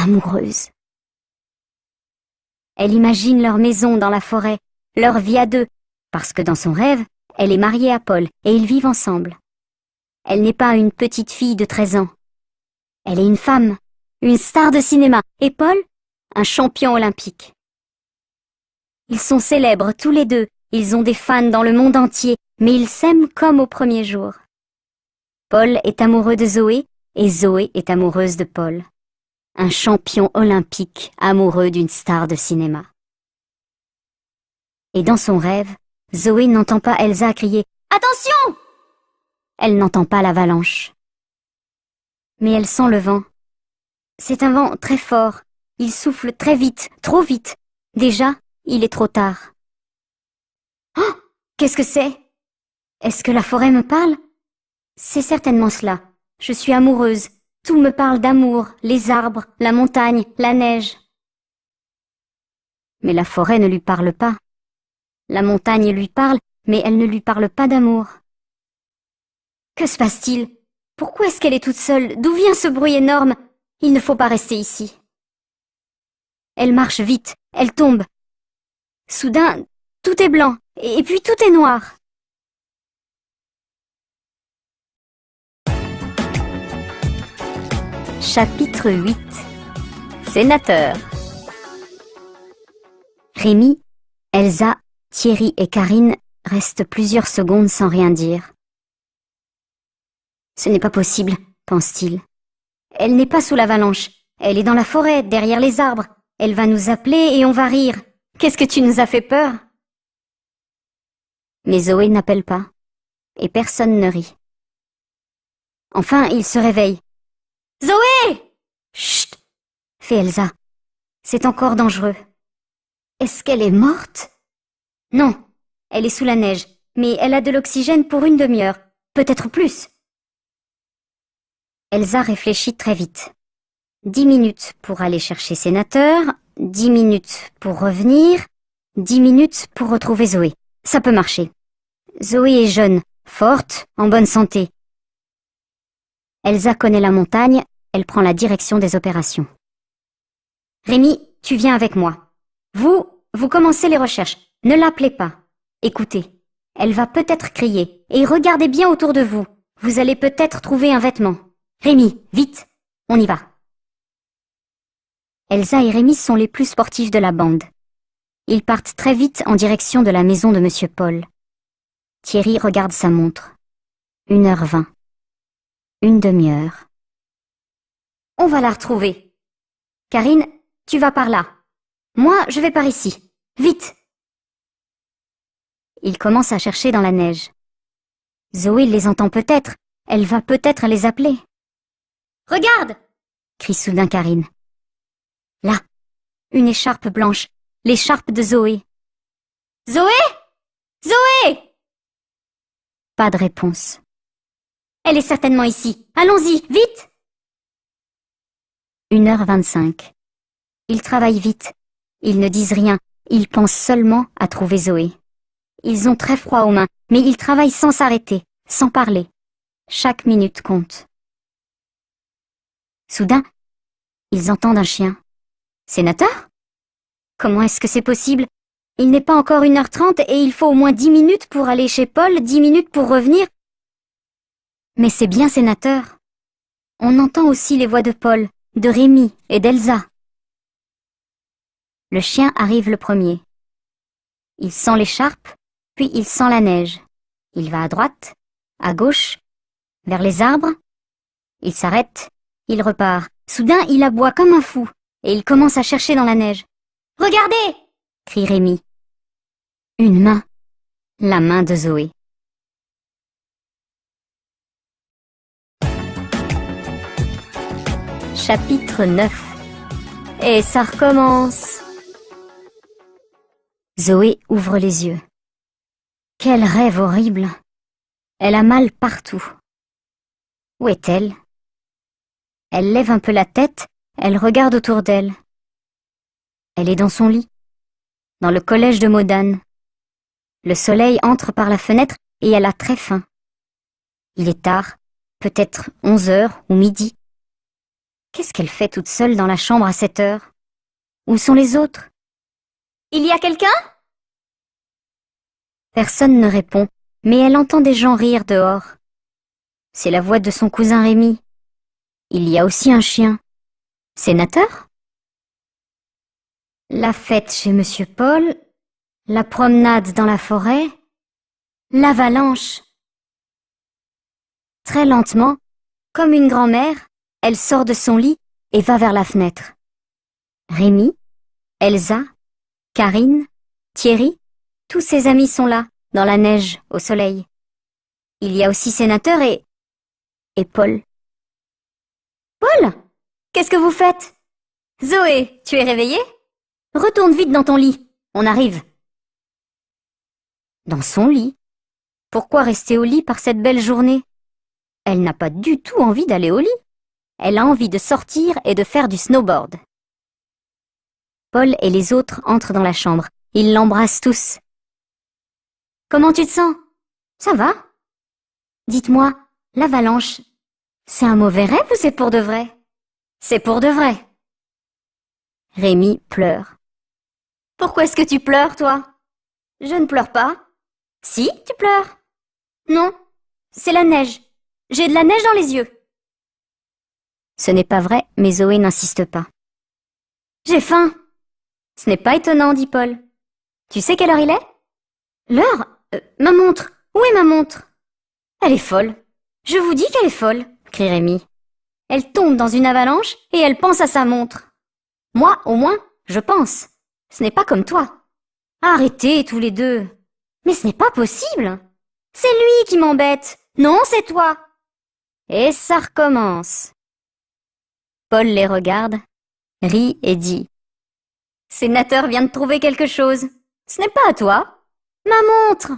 amoureuse. Elle imagine leur maison dans la forêt, leur vie à deux, parce que dans son rêve, elle est mariée à Paul et ils vivent ensemble. Elle n'est pas une petite fille de 13 ans. Elle est une femme, une star de cinéma, et Paul, un champion olympique. Ils sont célèbres tous les deux, ils ont des fans dans le monde entier, mais ils s'aiment comme au premier jour. Paul est amoureux de Zoé, et Zoé est amoureuse de Paul. Un champion olympique amoureux d'une star de cinéma. Et dans son rêve, Zoé n'entend pas Elsa crier « Attention !» Elle n'entend pas l'avalanche. Mais elle sent le vent. C'est un vent très fort. Il souffle très vite, trop vite. Déjà, il est trop tard. Oh, qu'est-ce que c'est? Est-ce que la forêt me parle? C'est certainement cela. Je suis amoureuse. Tout me parle d'amour, les arbres, la montagne, la neige. Mais la forêt ne lui parle pas. La montagne lui parle, mais elle ne lui parle pas d'amour. Que se passe-t-il? Pourquoi est-ce qu'elle est toute seule? D'où vient ce bruit énorme? Il ne faut pas rester ici. Elle marche vite, elle tombe. Soudain, tout est blanc, et puis tout est noir. Chapitre 8. Sénateur. Rémi, Elsa, Thierry et Karine restent plusieurs secondes sans rien dire. Ce n'est pas possible, pense-t-il. Elle n'est pas sous l'avalanche. Elle est dans la forêt, derrière les arbres. Elle va nous appeler et on va rire. Qu'est-ce que tu nous as fait peur? Mais Zoé n'appelle pas. Et personne ne rit. Enfin, il se réveille. Zoé! Chut! Fait Elsa. C'est encore dangereux. Est-ce qu'elle est morte? Non, elle est sous la neige, mais elle a de l'oxygène pour une demi-heure, peut-être plus. Elsa réfléchit très vite. 10 minutes pour aller chercher Sénateur, 10 minutes pour revenir, 10 minutes pour retrouver Zoé. Ça peut marcher. Zoé est jeune, forte, en bonne santé. Elsa connaît la montagne, elle prend la direction des opérations. Rémi, tu viens avec moi. Vous commencez les recherches. Ne l'appelez pas. Écoutez, elle va peut-être crier. Et regardez bien autour de vous. Vous allez peut-être trouver un vêtement. Rémi, vite, on y va. Elsa et Rémi sont les plus sportifs de la bande. Ils partent très vite en direction de la maison de Monsieur Paul. Thierry regarde sa montre. 1h20. Une demi-heure. On va la retrouver. Karine, tu vas par là. Moi, je vais par ici. Vite! Ils commencent à chercher dans la neige. Zoé les entend peut-être. Elle va peut-être les appeler. Regarde! Crie soudain Karine. Là, une écharpe blanche, l'écharpe de Zoé. Zoé! Zoé! Pas de réponse. Elle est certainement ici. Allons-y, vite! 1h25. Ils travaillent vite. Ils ne disent rien. Ils pensent seulement à trouver Zoé. Ils ont très froid aux mains, mais ils travaillent sans s'arrêter, sans parler. Chaque minute compte. Soudain, ils entendent un chien. Sénateur? Comment est-ce que c'est possible? Il n'est pas encore 1h30 et il faut au moins 10 minutes pour aller chez Paul, 10 minutes pour revenir. Mais c'est bien Sénateur. On entend aussi les voix de Paul, de Rémi et d'Elsa. Le chien arrive le premier. Il sent l'écharpe, puis il sent la neige. Il va à droite, à gauche, vers les arbres. Il s'arrête, il repart. Soudain, il aboie comme un fou, et il commence à chercher dans la neige. « Regardez !» crie Rémi. Une main, la main de Zoé. Chapitre 9. Et ça recommence. Zoé ouvre les yeux. Quel rêve horrible! Elle a mal partout. Où est-elle? Elle lève un peu la tête, elle regarde autour d'elle. Elle est dans son lit, dans le collège de Modane. Le soleil entre par la fenêtre et elle a très faim. Il est tard, peut-être 11h ou midi. Qu'est-ce qu'elle fait toute seule dans la chambre à cette heure? Où sont les autres? Il y a quelqu'un? Personne ne répond, mais elle entend des gens rire dehors. C'est la voix de son cousin Rémi. Il y a aussi un chien. Sénateur? La fête chez Monsieur Paul, la promenade dans la forêt, l'avalanche. Très lentement, comme une grand-mère, elle sort de son lit et va vers la fenêtre. Rémi, Elsa, Karine, Thierry, tous ses amis sont là, dans la neige, au soleil. Il y a aussi Sénateur et Paul. Paul, qu'est-ce que vous faites? Zoé, tu es réveillée? Retourne vite dans ton lit, on arrive. Dans son lit? Pourquoi rester au lit par cette belle journée? Elle n'a pas du tout envie d'aller au lit. Elle a envie de sortir et de faire du snowboard. Paul et les autres entrent dans la chambre. Ils l'embrassent tous. Comment tu te sens? Ça va? Dites-moi, l'avalanche, c'est un mauvais rêve ou c'est pour de vrai? C'est pour de vrai. Rémi pleure. Pourquoi est-ce que tu pleures, toi? Je ne pleure pas. Si, tu pleures. Non, c'est la neige. J'ai de la neige dans les yeux. Ce n'est pas vrai, mais Zoé n'insiste pas. J'ai faim. Ce n'est pas étonnant, dit Paul. Tu sais quelle heure il est? L'heure? Ma montre. Où est ma montre? Elle est folle. Je vous dis qu'elle est folle, crie Rémi. Elle tombe dans une avalanche et elle pense à sa montre. Moi, au moins, je pense. Ce n'est pas comme toi. Arrêtez tous les deux. Mais ce n'est pas possible. C'est lui qui m'embête. Non, c'est toi. Et ça recommence. Paul les regarde, rit et dit. Sénateur vient de trouver quelque chose. Ce n'est pas à toi. Ma montre.